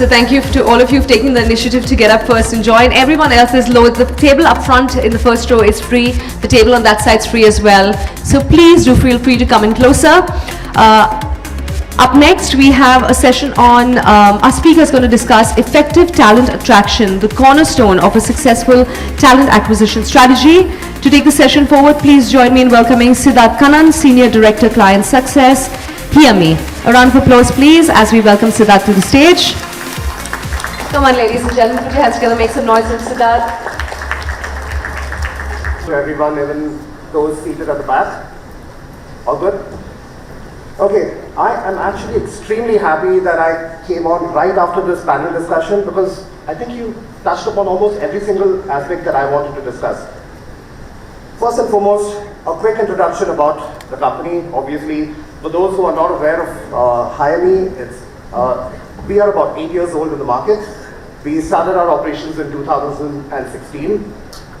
So thank you to all of you for taking the initiative to get up first and join. Everyone else is low. The table up front in the first row is free. The table on that side is free as well. So please do feel free to come in closer. Up next, we have a session on, our speaker is going to discuss effective talent attraction, the cornerstone of a successful talent acquisition strategy. To take the session forward, please join me in welcoming Siddharth Kannan, Senior Director, Client Success, HiyaMee. A round of applause, please, as we welcome Siddharth to the stage. Come on, ladies and gentlemen, put your hands together, make some noise for Siddharth. To everyone, even those seated at the back. All good? Okay, I am actually extremely happy that I came on right after this panel discussion because I think you touched upon almost every single aspect that I wanted to discuss. First and foremost, a quick introduction about the company. Obviously, for those who are not aware of HiyaMee, we are about 8 years old in the market. We started our operations in 2016.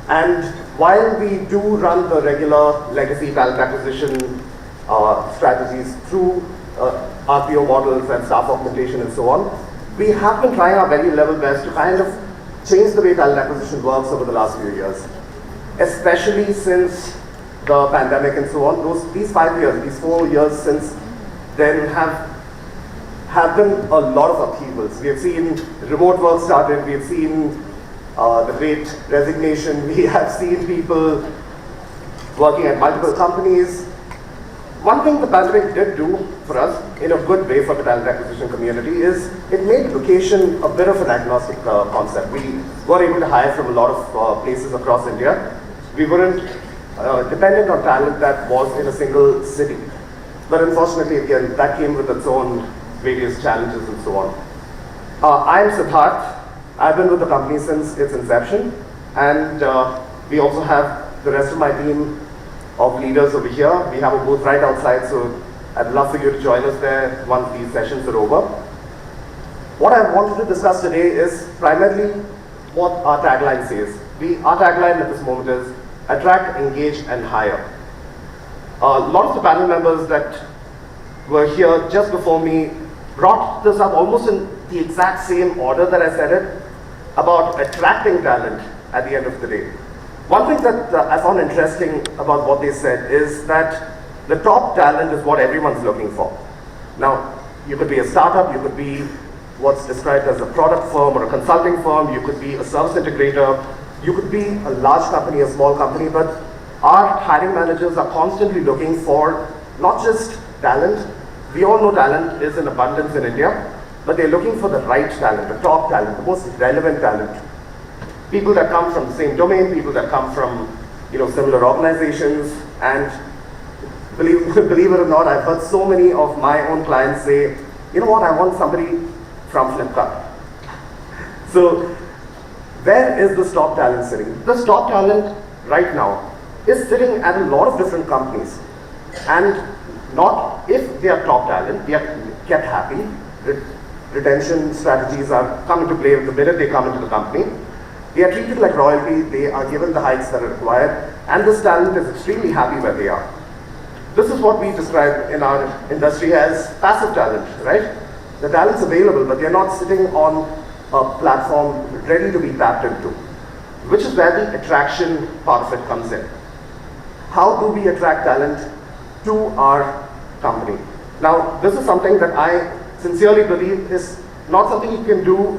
And while we do run the regular legacy talent acquisition strategies through RPO models and staff augmentation and so on, we have been trying our very level best to kind of change the way talent acquisition works over the last few years, especially since the pandemic and so on. These 5 years, these 4 years since then have been a lot of upheavals. We have seen remote work started, we have seen the great resignation, we have seen people working at multiple companies. One thing the pandemic did do for us, in a good way for the talent acquisition community, is it made location a bit of an agnostic concept. We were able to hire from a lot of places across India. We weren't dependent on talent that was in a single city. But unfortunately, again, that came with its own various challenges and so on. I'm Siddharth. I've been with the company since its inception. And we also have the rest of my team of leaders over here. We have a booth right outside, so I'd love for you to join us there once these sessions are over. What I wanted to discuss today is primarily what our tagline says. Our tagline at this moment is attract, engage, and hire. A lot of the panel members that were here just before me brought this up almost in the exact same order that I said it, about attracting talent at the end of the day. One thing that I found interesting about what they said is that the top talent is what everyone's looking for. Now, you could be a startup, you could be what's described as a product firm or a consulting firm, you could be a service integrator, you could be a large company, a small company, but our hiring managers are constantly looking for not just talent. We all know talent is in abundance in India, but they're looking for the right talent, the top talent, the most relevant talent. People that come from the same domain, people that come from similar organizations, and believe it or not, I've heard so many of my own clients say, you know what, I want somebody from Flipkart. So where is this top talent sitting? This top talent right now is sitting at a lot of different companies. And not if they are top talent, they are kept happy. Retention strategies are come into play the minute they come into the company. They are treated like royalty, they are given the hikes that are required, and this talent is extremely happy where they are. This is what we describe in our industry as passive talent, right? The talent's available, but they're not sitting on a platform ready to be tapped into, which is where the attraction part of it comes in. How do we attract talent to our company? Now, this is something that I sincerely believe is not something you can do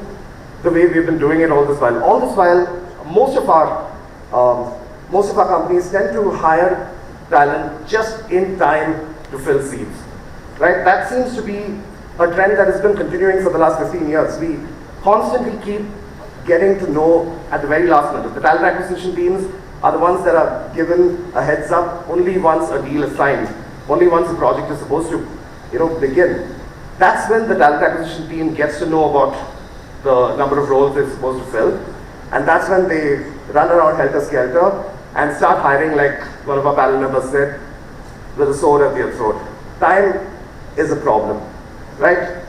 the way we've been doing it all this while. All this while, most of our companies tend to hire talent just in time to fill seats, right? That seems to be a trend that has been continuing for the last 15 years. We constantly keep getting to know at the very last minute. The talent acquisition teams are the ones that are given a heads up only once a deal is signed, only once a project is supposed to begin. That's when the talent acquisition team gets to know about the number of roles they're supposed to fill, and that's when they run around helter-skelter and start hiring, like one of our panel members said, with a sword at their throat. Time is a problem, right?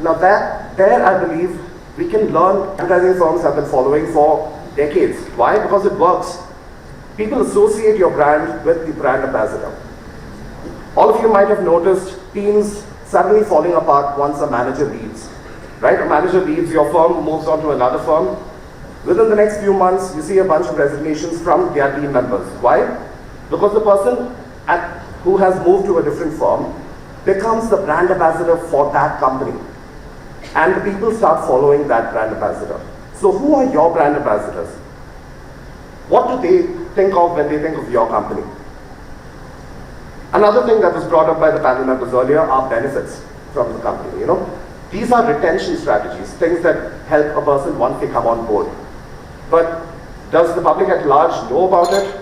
Now there I believe we can learn. Advertising firms have been following for decades. Why? Because it works. People associate your brand with the brand ambassador. All of you might have noticed teams suddenly falling apart once a manager leaves. right? A manager leaves your firm, moves on to another firm. Within the next few months, you see a bunch of resignations from their team members. Why? Because the person who has moved to a different firm becomes the brand ambassador for that company. And the people start following that brand ambassador. So who are your brand ambassadors? What do they think of when they think of your company? Another thing that was brought up by the panel members earlier are benefits from the company. These are retention strategies, things that help a person once they come on board. But does the public at large know about it?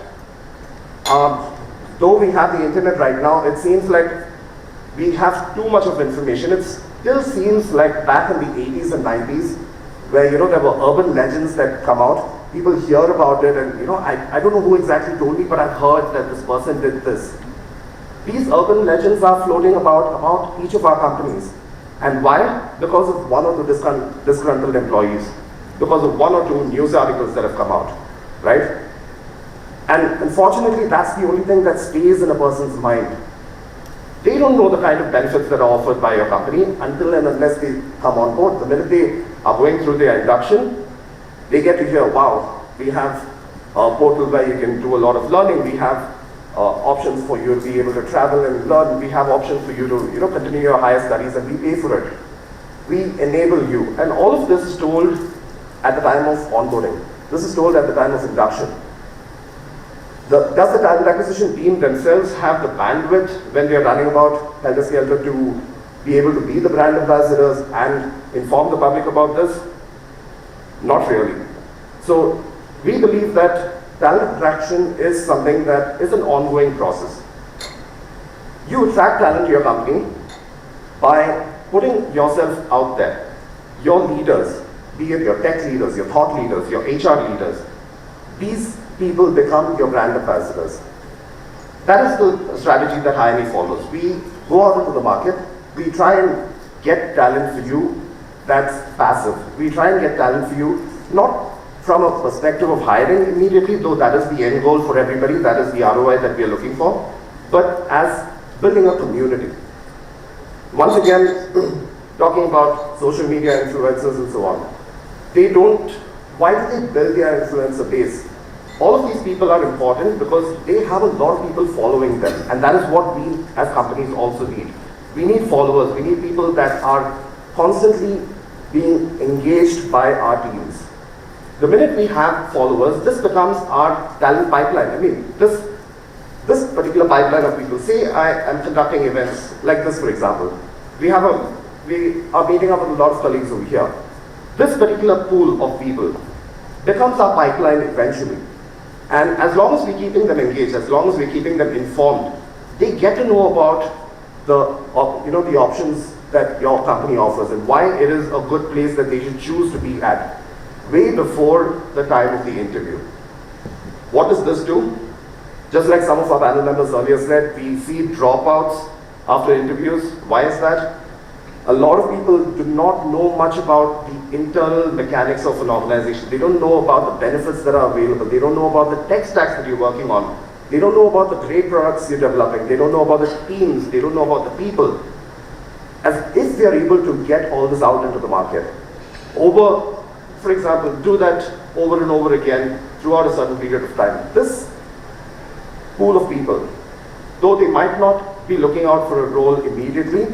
Though we have the internet right now, it seems like we have too much of information. It still seems like back in the 80s and 90s, where there were urban legends that come out. People hear about it, and I don't know who exactly told me, but I've heard that this person did this. These urban legends are floating about each of our companies. And why? Because of one or two disgruntled employees. Because of one or two news articles that have come out, right? And unfortunately, that's the only thing that stays in a person's mind. They don't know the kind of benefits that are offered by your company until and unless they come on board. The minute they are going through their induction, they get to hear, wow, we have a portal where you can do a lot of learning. We have options for you to be able to travel and learn. We have options for you to continue your higher studies, and we pay for it. We enable you. And all of this is told at the time of onboarding. This is told at the time of induction. Does the talent acquisition team themselves have the bandwidth when they are running about helter-skelter to be able to be the brand ambassadors and inform the public about this? Not really. So we believe that talent attraction is something that is an ongoing process. You attract talent to your company by putting yourself out there. Your leaders, be it your tech leaders, your thought leaders, your HR leaders, these people become your brand ambassadors. That is the strategy that HiyaMee follows. We go out into the market, we try and get talent for you that's passive. We try and get talent for you, not from a perspective of hiring immediately, though that is the end goal for everybody, that is the ROI that we are looking for, but as building a community. Once again, talking about social media influencers and so on. Why do they build their influencer base? All of these people are important because they have a lot of people following them, and that is what we as companies also need. We need followers, we need people that are constantly being engaged by our teams. The minute we have followers, this becomes our talent pipeline. I mean, this particular pipeline of people, say I am conducting events like this, for example. We are meeting up with a lot of colleagues over here. This particular pool of people becomes our pipeline eventually. And as long as we're keeping them engaged, as long as we're keeping them informed, they get to know about the options that your company offers and why it is a good place that they should choose to be at, way before the time of the interview. What does this do? Just like some of our panel members earlier said, we see dropouts after interviews. Why is that? A lot of people do not know much about the internal mechanics of an organization. They don't know about the benefits that are available. They don't know about the tech stacks that you're working on. They don't know about the great products you're developing. They don't know about the teams. They don't know about the people. As if they're able to get all this out into the market. For example, do that over and over again throughout a certain period of time. This pool of people, though they might not be looking out for a role immediately,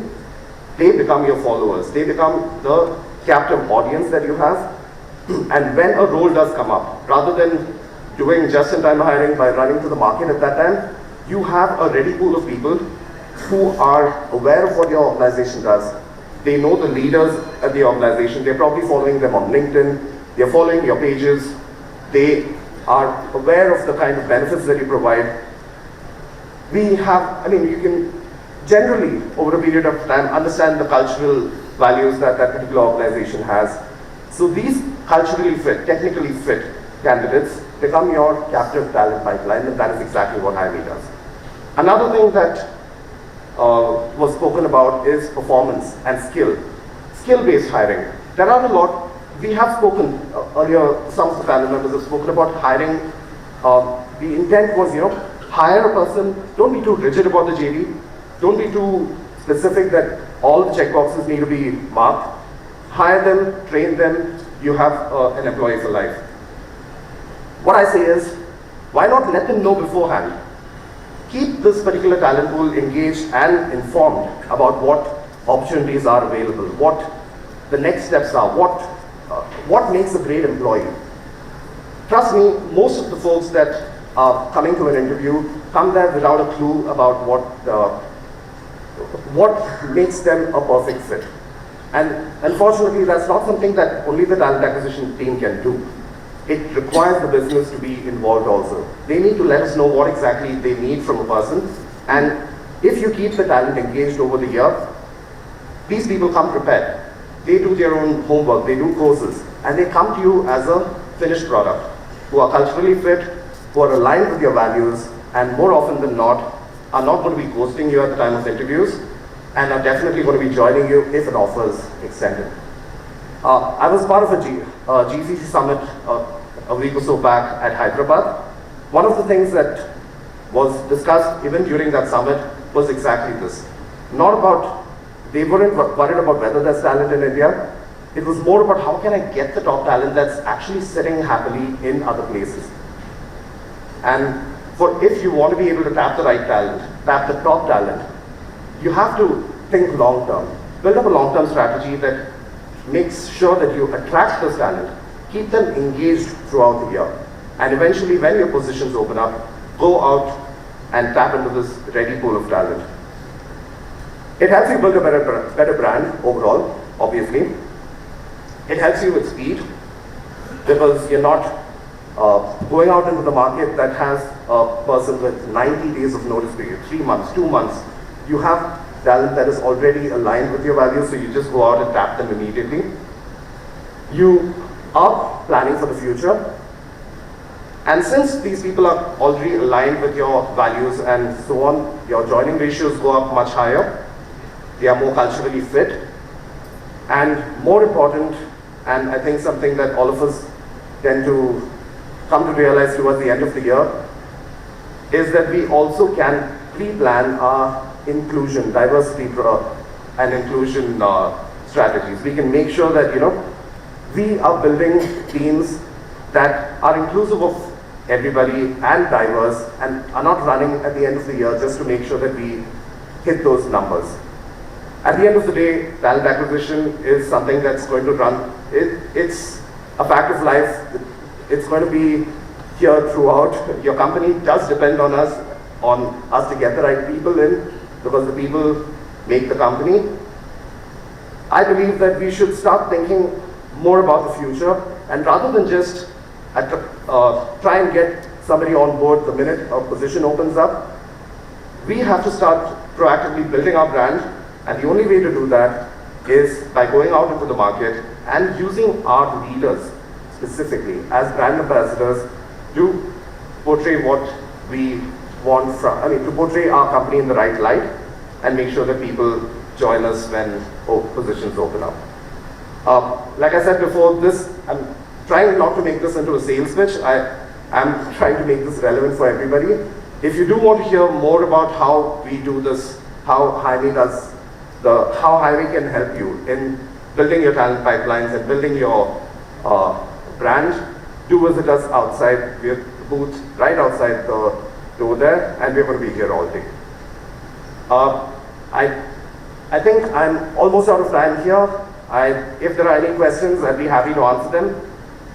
they become your followers. They become the captive audience that you have. And when a role does come up, rather than doing just-in-time hiring by running to the market at that time, you have a ready pool of people who are aware of what your organization does. They know the leaders at the organization. They're probably following them on LinkedIn. They're following your pages. They are aware of the kind of benefits that you provide. You can generally, over a period of time, understand the cultural values that that particular organization has. So these culturally fit, technically fit candidates become your captive talent pipeline, and that is exactly what HiyaMee does. Another thing that was spoken about is performance and skill-based hiring. There are a lot, we have spoken earlier, some of the panel members have spoken about hiring. The intent was, hire a person, don't be too rigid about the JD, don't be too specific that all the checkboxes need to be marked. hire them, train them, you have an employee for life. What I say is, why not let them know beforehand? Keep this particular talent pool engaged and informed about what opportunities are available, what the next steps are, what makes a great employee. Trust me, most of the folks that are coming to an interview come there without a clue about what makes them a perfect fit. And unfortunately, that's not something that only the talent acquisition team can do. It requires the business to be involved also. They need to let us know what exactly they need from a person. And if you keep the talent engaged over the year, these people come prepared. They do their own homework, they do courses, and they come to you as a finished product, who are culturally fit, who are aligned with your values, and more often than not, are not going to be ghosting you at the time of interviews, and are definitely going to be joining you if an offer is extended. I was part of a GCC summit a week or so back at Hyderabad. One of the things that was discussed even during that summit was exactly this. Not about, they weren't worried about whether there's talent in India. It was more about how can I get the top talent that's actually sitting happily in other places. And if you want to be able to tap the right talent, tap the top talent, you have to think long term. Build up a long term strategy that makes sure that you attract this talent, keep them engaged throughout the year, and eventually when your positions open up, go out and tap into this ready pool of talent. It helps you build a better brand overall, obviously. It helps you with speed, because you're not going out into the market that has a person with 90 days of notice period, 3 months, 2 months. You have talent that is already aligned with your values, so you just go out and tap them immediately. You are planning for the future. And since these people are already aligned with your values and so on, your joining ratios go up much higher. They are more culturally fit. And more important, and I think something that all of us tend to come to realize towards the end of the year, is that we also can pre-plan our inclusion, diversity and inclusion strategies. We can make sure that, we are building teams that are inclusive of everybody and diverse, and are not running at the end of the year just to make sure that we hit those numbers. At the end of the day, talent acquisition is something that's going to run. It's a fact of life. It's going to be here throughout. Your company does depend on us to get the right people in, because the people make the company. I believe that we should start thinking more about the future, and rather than just try and get somebody on board the minute a position opens up, we have to start proactively building our brand, and the only way to do that is by going out into the market and using our leaders specifically as brand ambassadors to portray what we want to portray our company in the right light and make sure that people join us when positions open up. Like I said before, I'm trying not to make this into a sales pitch. I'm trying to make this relevant for everybody. If you do want to hear more about how we do this, how HiyaMee does how HiyaMee can help you in building your talent pipelines and building your brand, do visit us outside. We have a booth right outside the door there, and we're going to be here all day. I think I'm almost out of time here. If there are any questions, I'd be happy to answer them.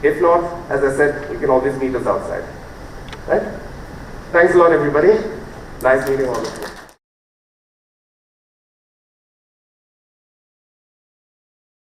If not, as I said, you can always meet us outside. Right? Thanks a lot, everybody. Nice meeting all of you.